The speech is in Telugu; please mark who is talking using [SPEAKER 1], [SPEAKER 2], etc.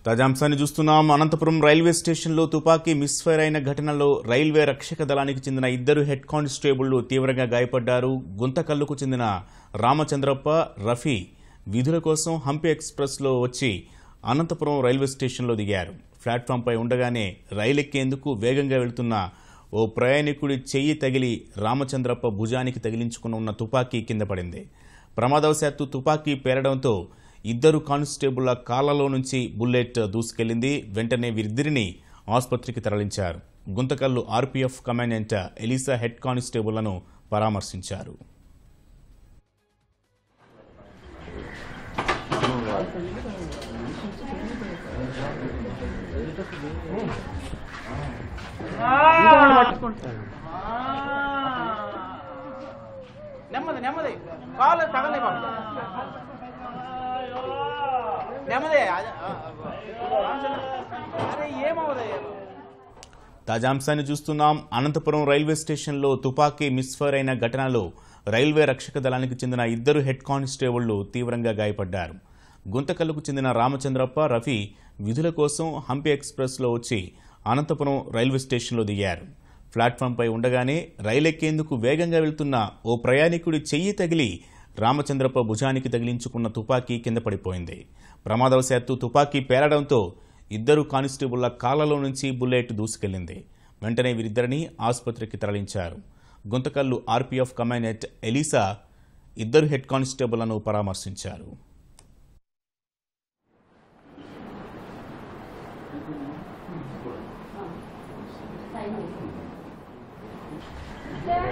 [SPEAKER 1] తాజాంశాన్ని చూస్తున్నాం. అనంతపురం రైల్వే స్టేషన్లో తుపాకీ మిస్ఫైర్ అయిన ఘటనలో రైల్వే రక్షక దళానికి చెందిన ఇద్దరు హెడ్ కానిస్టేబుళ్లు తీవ్రంగా గాయపడ్డారు. గుంతకల్లుకు చెందిన రామచంద్రప్ప, రఫీ విధుల కోసం హంపి ఎక్స్ప్రెస్లో వచ్చి అనంతపురం రైల్వే స్టేషన్లో దిగారు. ప్లాట్ఫామ్పై ఉండగానే రైలెక్కేందుకు వేగంగా వెళుతున్న ఓ ప్రయాణికుడి చెయ్యి తగిలి రామచంద్రప్ప భుజానికి తగిలించుకుని ఉన్న తుపాకీ కింద పడింది. ప్రమాదవశాత్తు తుపాకీ పేలడంతో ఇద్దరు కానిస్టేబుళ్ల కాళ్లలో నుంచి బుల్లెట్ దూసుకెళ్లింది. వెంటనే వీరిద్దరిని ఆసుపత్రికి తరలించారు. Guntakal RPF commandant Elisa head కానిస్టేబుళ్లను పరామర్శించారు.
[SPEAKER 2] నెమ్మది నెమ్మది కాలు తగలే నెమ్మది అరే ఏమవుదయ్యా.
[SPEAKER 1] తాజాంశాన్ని చూస్తున్నాం. అనంతపురం రైల్వే స్టేషన్లో తుపాకీ మిస్ఫైర్ అయిన ఘటనలో రైల్వే రక్షక దళానికి చెందిన ఇద్దరు హెడ్ కానిస్టేబుళ్లు తీవ్రంగా గాయపడ్డారు. గుంతకల్లుకు చెందిన రామచంద్రప్ప, రఫీ విధుల కోసం హంపి ఎక్స్ప్రెస్లో వచ్చి అనంతపురం రైల్వే స్టేషన్లో దిగారు. ప్లాట్ఫామ్పై ఉండగానే రైలెక్కేందుకు వేగంగా వెళ్తున్న ఓ ప్రయాణికుడి చెయ్యి తగిలి రామచంద్రప్ప భుజానికి తగిలించుకున్న తుపాకీ కింద పడిపోయింది. ప్రమాదవశాత్తు తుపాకీ పేలడంతో ఇద్దరు కానిస్టేబుళ్ల కాళ్లలో నుంచి బుల్లెట్ దూసుకెళ్లింది. వెంటనే వీరిద్దరిని ఆసుపత్రికి తరలించారు. గుంతకల్లు ఆర్పీఎఫ్ కమాండెంట్ ఎలీసా ఇద్దరు హెడ్ కానిస్టేబుళ్లను పరామర్శించారు.
[SPEAKER 3] Yeah.